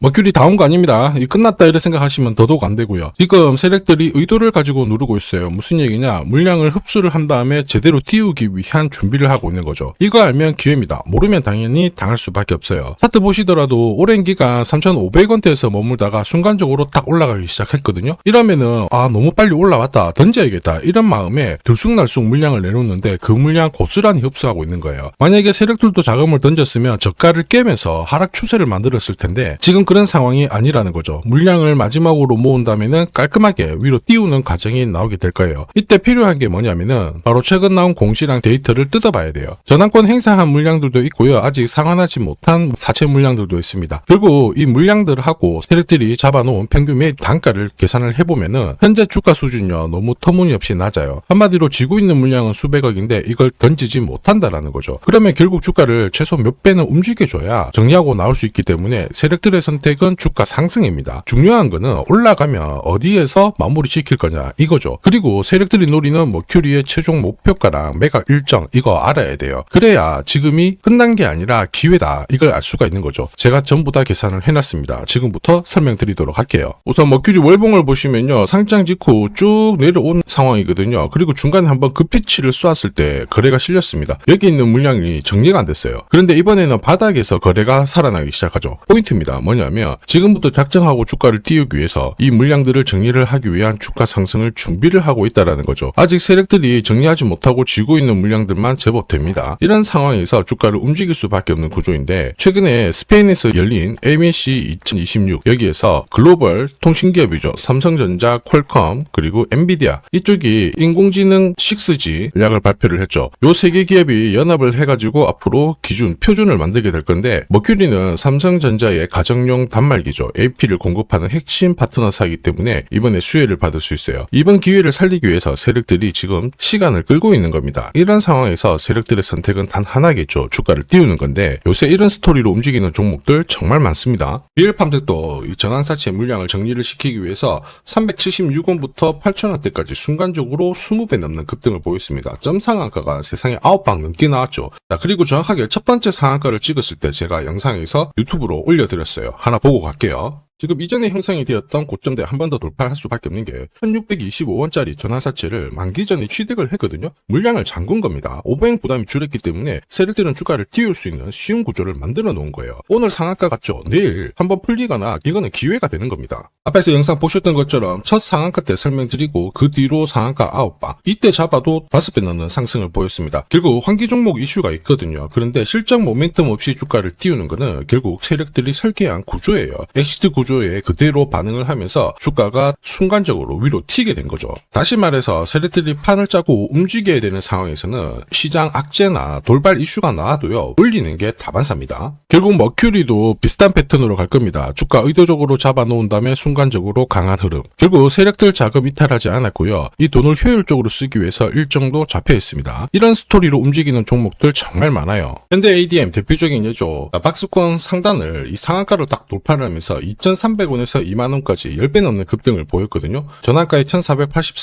머큐리 다 온 거 아닙니다. 이 끝났다 이렇게 생각하시면 더더욱 안 되고요. 지금 세력들이 의도를 가지고 누르고 있어요. 무슨 얘기냐? 물량을 흡수를 한 다음에 제대로 띄우기 위한 준비를 하고 있는 거죠. 이거 알면 기회입니다. 모르면 당연히 당할 수밖에 없어요. 차트 보시더라도 오랜 기간 3,500원대에서 머물다가 순간적으로 딱 올라가기 시작했거든요. 이러면은 너무 빨리 올라왔다, 던져야겠다 이런 마음에 들쑥날쑥 물량을 내놓는데 그 물량 고스란히 흡수하고 있는 거예요. 만약에 세력들도 자금을 던졌으면 저가를 깨면서 하락 추세를 만들었을 텐데 지금 그런 상황이 아니라는 거죠. 물량을 마지막으로 모은다면은 깔끔하게 위로 띄우는 과정이 나오게 될 거예요. 이때 필요한 게 뭐냐면은 바로 최근 나온 공시랑 데이터를 뜯어봐야 돼요. 전환권 행사한 물량들도 있고요. 아직 상환하지 못한 사채 물량들도 있습니다. 결국 이 물량들하고 세력들이 잡아놓은 평균 매입 단가를 계산을 해보면은 현재 주가 수준이요 너무 터무니없이 낮아요. 한마디로 쥐고 있는 물량은 수백억인데 이걸 던지지 못한다라는 거죠. 그러면 결국 주가를 최소 몇 배는 움직여줘야 정리하고 나올 수 있기 때문에 세력들의 선택은 주가 상승입니다. 중요한 거는 올라가면 어디에서 마무리 지킬 거냐 이거죠. 그리고 세력들이 노리는 머큐리의 최종 목표가랑 매각 일정 이거 알아야 돼요. 그래야 지금이 끝난 게 아니라 기회다 이걸 알 수가 있는 거죠. 제가 전부 다 계산을 해놨습니다. 지금부터 설명드리도록 할게요. 우선 머큐리 월봉을 보시면요, 상장 직후 쭉 내려온 상황이거든요. 그리고 중간에 한번 급피치를 쏘았을 때 거래가 실렸습니다. 여기 있는 물량이 정리가 안 됐어요. 그런데 이번에는 바닥에서 거래가 살아나기 시작하죠. 포인트입니다. 뭐냐면 지금부터 작정하고 주가를 띄우기 위해서 이 물량들을 정리를 하기 위한 주가 상승을 준비를 하고 있다는 거죠. 아직 세력들이 정리하지 못하고 쥐고 있는 물량들만 제법 됩니다. 이런 상황에서 주가를 움직일 수밖에 없는 구조인데, 최근에 스페인에서 열린 MEC 2026 여기에서 글로벌 통신기업이죠. 삼성전자, 퀄컴, 그리고 엔비디아 이쪽이 인공지능 6G 전략을 발표를 했죠. 요 세 개 기업이 연합을 해가지고 앞으로 기준, 표준을 만들게 될 건데, 머큐리는 삼성전자의 가정용 단말기죠. AP를 공급하는 핵심 파트너사이기 때문에 이번에 수혜를 받을 수 있어요. 이번 기회를 살리기 위해서 세력들이 지금 시간을 끌고 있는 겁니다. 이런 상황에서 세력들의 선택은 단 하나겠죠. 주가를 띄우는 건데, 요새 이런 스토리로 움직이는 종목들 정말 많습니다. 비엘팜텍도 이 전환사채 물량을 정리를 시키기 위해서 376원부터 8,000원대까지 순간적으로 20배 넘는 급등을 보였습니다. 점 상한가가 세상에 9방 넘게 나왔죠. 자, 그리고 정확하게 첫 번째 상한가를 찍었을 때 제가 영상에서 유튜브로 올려드렸어요. 하나 보고 갈게요. 지금 이전에 형성이 되었던 고점대 한 번 더 돌파할 수밖에 없는 게 1625원짜리 전환사채를 만기 전에 취득을 했거든요. 물량을 잠근 겁니다. 오버행 부담이 줄었기 때문에 세력들은 주가를 띄울 수 있는 쉬운 구조를 만들어 놓은 거예요. 오늘 상한가 같죠? 내일 한번 풀리거나 이거는 기회가 되는 겁니다. 앞에서 영상 보셨던 것처럼 첫 상한가 때 설명드리고 그 뒤로 상한가 9방, 이때 잡아도 5배 넘는 상승을 보였습니다. 결국 환기 종목 이슈가 있거든요. 그런데 실적 모멘텀 없이 주가를 띄우는 거는 결국 세력들이 설계한 구조예요. 엑시트 구조에 그대로 반응을 하면서 주가가 순간적으로 위로 튀게 된 거죠. 다시 말해서 세력들이 판을 짜고 움직여야 되는 상황에서는 시장 악재나 돌발 이슈가 나와도요, 올리는 게 다반사입니다. 결국 머큐리도 비슷한 패턴으로 갈 겁니다. 주가 의도적으로 잡아놓은 다음에 순간적으로 강한 흐름. 결국 세력들 자금 이탈하지 않았고요. 이 돈을 효율적으로 쓰기 위해서 일정도 잡혀 있습니다. 이런 스토리로 움직이는 종목들 정말 많아요. 현대 ADM 대표적인 예죠. 박스권 상단을 이 상한가로 딱 돌파를 하면서 2,300원에서 2만원까지 10배 넘는 급등을 보였거든요. 전환가의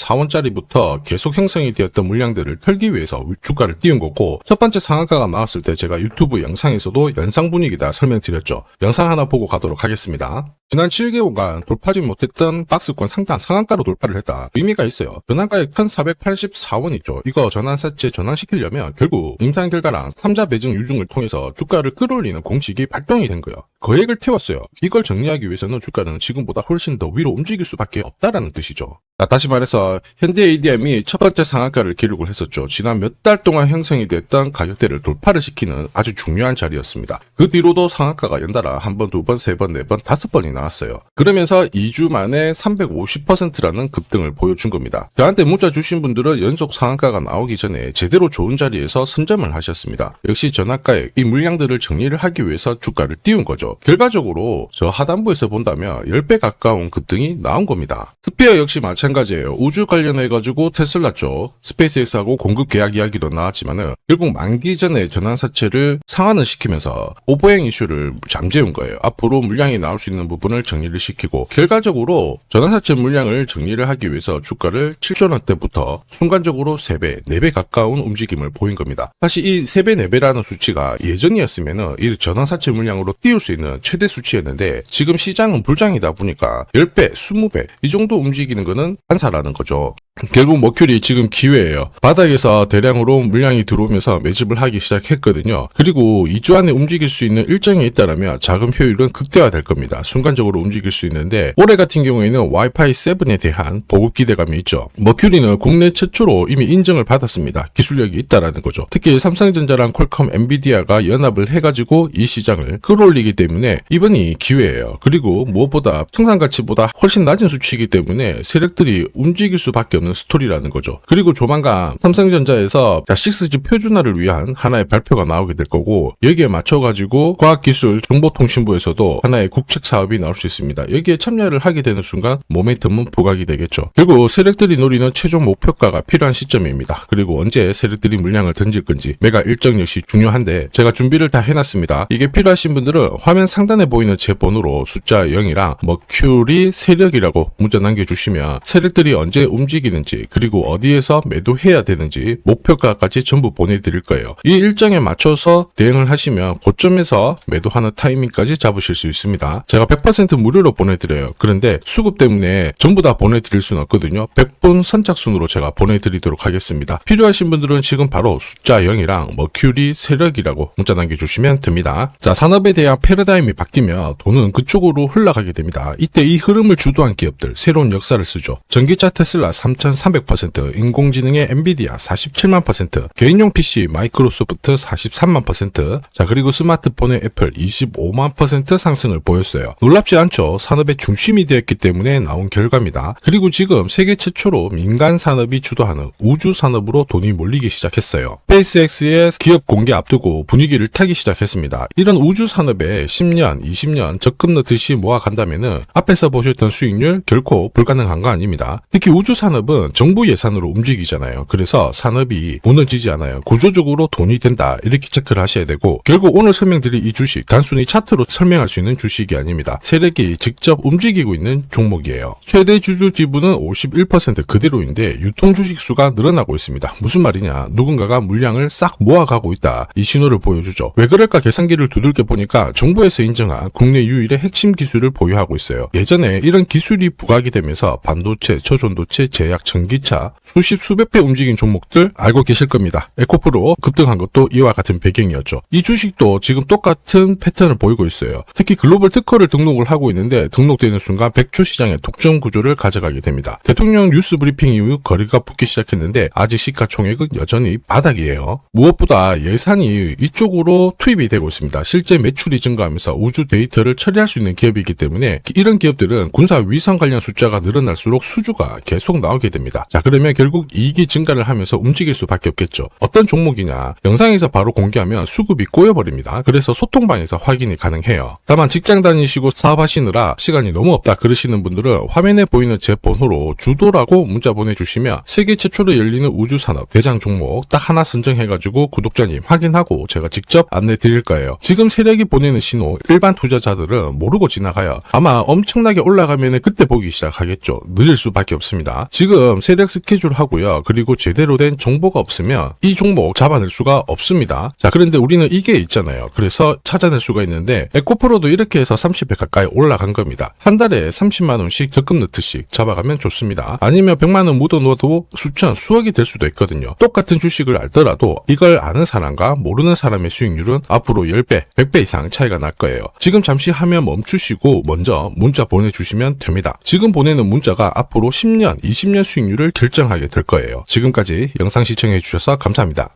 1,484원짜리부터 계속 형성이 되었던 물량들을 털기 위해서 주가를 띄운 거고, 첫 번째 상한가가 나왔을 때 제가 유튜브 영상에서도 연상 분위기다 설명드렸죠. 영상 하나 보고 가도록 하겠습니다. 지난 7개월간 돌파하지 못했던 박스권 상단 상한가로 돌파를 했다. 의미가 있어요. 전환가액 1,484원이죠. 이거 전환사채 전환시키려면 결국 임상 결과랑 3자 배정 유중을 통해서 주가를 끌어올리는 공식이 발동이 된 거예요. 거액을 태웠어요. 이걸 정리하기 위해서는 주가는 지금보다 훨씬 더 위로 움직일 수밖에 없다라는 뜻이죠. 자, 다시 말해서 현대 ADM이 첫 번째 상한가를 기록을 했었죠. 지난 몇 달 동안 형성이 됐던 가격대를 돌파를 시키는 아주 중요한 자리였습니다. 그 뒤로도 상한가가 연달아 한 번, 두 번, 세 번, 네 번, 5번이 나왔어요. 그러면서 2주 만에 350%라는 급등을 보여준 겁니다. 저한테 문자 주신 분들은 연속 상한가가 나오기 전에 제대로 좋은 자리에서 선점을 하셨습니다. 역시 전환가에 이 물량들을 정리를 하기 위해서 주가를 띄운 거죠. 결과적으로 저 하단부에서 본다면 10배 가까운 급등이 나온 겁니다. 스피어 역시 마찬가지예요. 우주 관련해가지고 테슬라 쪽 스페이스X하고 공급 계약 이야기도 나왔지만은 결국 만기 전에 전환사채를 상환을 시키면서 오버행 이슈를 잠재운 거예요. 앞으로 물량이 나올 수 있는 부분을 정리를 시키고 결과적으로 전환사채 물량을 정리를 하기 위해서 주가를 7조 원대부터 순간적으로 3배, 4배 가까운 움직임을 보인 겁니다. 사실 이 3배, 4배라는 수치가 예전이었으면은 이 전환사채 물량으로 띄울 수 있는 최대 수치였는데 지금 시장은 불장이다 보니까 10배, 20배 이 정도 움직이는 거는 한사라는 거죠. 결국 머큐리 지금 기회예요. 바닥에서 대량으로 물량이 들어오면서 매집을 하기 시작했거든요. 그리고 2주 안에 움직일 수 있는 일정이 있다면 자금 효율은 극대화될 겁니다. 순간적으로 움직일 수 있는데 올해 같은 경우에는 와이파이 7에 대한 보급 기대감이 있죠. 머큐리는 국내 최초로 이미 인정을 받았습니다. 기술력이 있다라는 거죠. 특히 삼성전자랑 퀄컴, 엔비디아가 연합을 해가지고 이 시장을 끌어올리기 때문에 이번이 기회예요. 그리고 무엇보다 청산 가치보다 훨씬 낮은 수치이기 때문에 세력들이 움직일 수밖에 없는 스토리라는 거죠. 그리고 조만간 삼성전자에서 6G 표준화를 위한 하나의 발표가 나오게 될 거고 여기에 맞춰가지고 과학기술 정보통신부에서도 하나의 국책 사업이 나올 수 있습니다. 여기에 참여를 하게 되는 순간 모멘텀은 부각이 되겠죠. 결국 세력들이 노리는 최종 목표가가 필요한 시점입니다. 그리고 언제 세력들이 물량을 던질 건지 매각 일정 역시 중요한데 제가 준비를 다 해놨습니다. 이게 필요하신 분들은 화면 상단에 보이는 제 번호로 숫자 0이랑 머큐리 세력이라고 문자 남겨주시면 세력들이 언제 움직이는지 그리고 어디에서 매도해야 되는지 목표가까지 전부 보내드릴 거예요. 이 일정에 맞춰서 대응을 하시면 고점에서 매도하는 타이밍까지 잡으실 수 있습니다. 제가 100% 무료로 보내드려요. 그런데 수급 때문에 전부 다 보내드릴 수는 없거든요. 100분 선착순으로 제가 보내드리도록 하겠습니다. 필요하신 분들은 지금 바로 숫자 0이랑 머큐리 세력이라고 문자 남겨주시면 됩니다. 자, 산업에 대한 패러다임이 바뀌면 돈은 그쪽으로 흘러가게 됩니다. 이때 이 흐름을 주도한 기업들 새로운 역사를 쓰죠. 전기차 테슬라 3,300%, 인공지능의 엔비디아 47만%, 개인용 PC 마이크로소프트 43만%, 자 그리고 스마트폰의 애플 25만% 상승을 보였어요. 놀랍지 않죠? 산업의 중심이 되었기 때문에 나온 결과입니다. 그리고 지금 세계 최초로 민간 산업이 주도하는 우주 산업으로 돈이 몰리기 시작했어요. 스페이스X의 기업 공개 앞두고 분위기를 타기 시작했습니다. 이런 우주 산업에 10년, 20년 적금 넣듯이 모아간다면은 앞에서 보셨던 수익률 결코 불가능한 거 아닙니다. 특히 우주 산업은 정부 예산으로 움직이잖아요. 그래서 산업이 무너지지 않아요. 구조적으로 돈이 된다 이렇게 체크를 하셔야 되고 결국 오늘 설명드릴 이 주식 단순히 차트로 설명할 수 있는 주식이 아닙니다. 세력이 직접 움직이고 있는 종목이에요. 최대 주주 지분은 51% 그대로인데 유통 주식 수가 늘어나고 있습니다. 무슨 말이냐? 누군가가 물량을 싹 모아가고 있다. 이 신호를 보여주죠. 왜 그럴까 계산기를 두들겨 보니까 정부에서 인정한 국내 유일의 핵심 기술을 보유하고 있어요. 예전에 이런 기술이 부각이 되면서 반도체, 초전도체, 제약, 전기차 수십 수백 배 움직인 종목들 알고 계실 겁니다. 에코프로 급등한 것도 이와 같은 배경이었죠. 이 주식도 지금 똑같은 패턴을 보이고 있어요. 특히 글로벌 특허를 등록을 하고 있는데 등록되는 순간 100조 시장의 독점 구조를 가져가게 됩니다. 대통령 뉴스 브리핑 이후 거리가 붙기 시작했는데 아직 시가총액은 여전히 바닥이에요. 무엇보다 예산이 이쪽으로 투입이 되고 있습니다. 실제 매출이 증가하면서 우주 데이터를 처리할 수 있는 기업이기 때문에 이런 기업들은 군사 위성 관련 숫자가 늘어날수록 수주가 계속 나오게 됩니다. 자, 그러면 결국 이익이 증가를 하면서 움직일 수밖에 없겠죠. 어떤 종목이냐? 영상에서 바로 공개하면 수급이 꼬여버립니다. 그래서 소통방에서 확인이 가능해요. 다만 직장 다니시고 사업하시느라 시간이 너무 없다 그러시는 분들은 화면에 보이는 제 번호로 주도라고 문자 보내주시면 세계 최초로 열리는 우주산업 대장 종목 딱 하나 선정해가지고 구독자님 확인하고 제가 직접 안내 드릴 거예요. 지금 세력이 보내는 신호 일반 투자자들은 모르고 지나가요. 아마 엄청나게 올라가면 그때 보기 시작하겠죠. 늦을 수밖에 없습니다. 지금 세력 스케줄 하고요. 그리고 제대로 된 정보가 없으면 이 종목 잡아낼 수가 없습니다. 자, 그런데 우리는 이게 있잖아요. 그래서 찾아낼 수가 있는데 에코프로도 이렇게 해서 30배 가까이 올라간 겁니다. 한 달에 30만 원씩 적금 넣듯이 잡아가면 좋습니다. 아니면 100만 원 묻어놓아도 수천, 수억이 될 수도 있거든요. 똑같은 주식을 알더라도 이걸 아는 사람과 모르는 사람의 수익률은 앞으로 10배, 100배 이상 차이가 날 거예요. 지금 잠시 화면 멈추시고 먼저 문자 보내주시면 됩니다. 지금 보내는 문자가 앞으로 10년, 20년 수익률을 결정하게 될 거예요. 지금까지 영상 시청해 주셔서 감사합니다.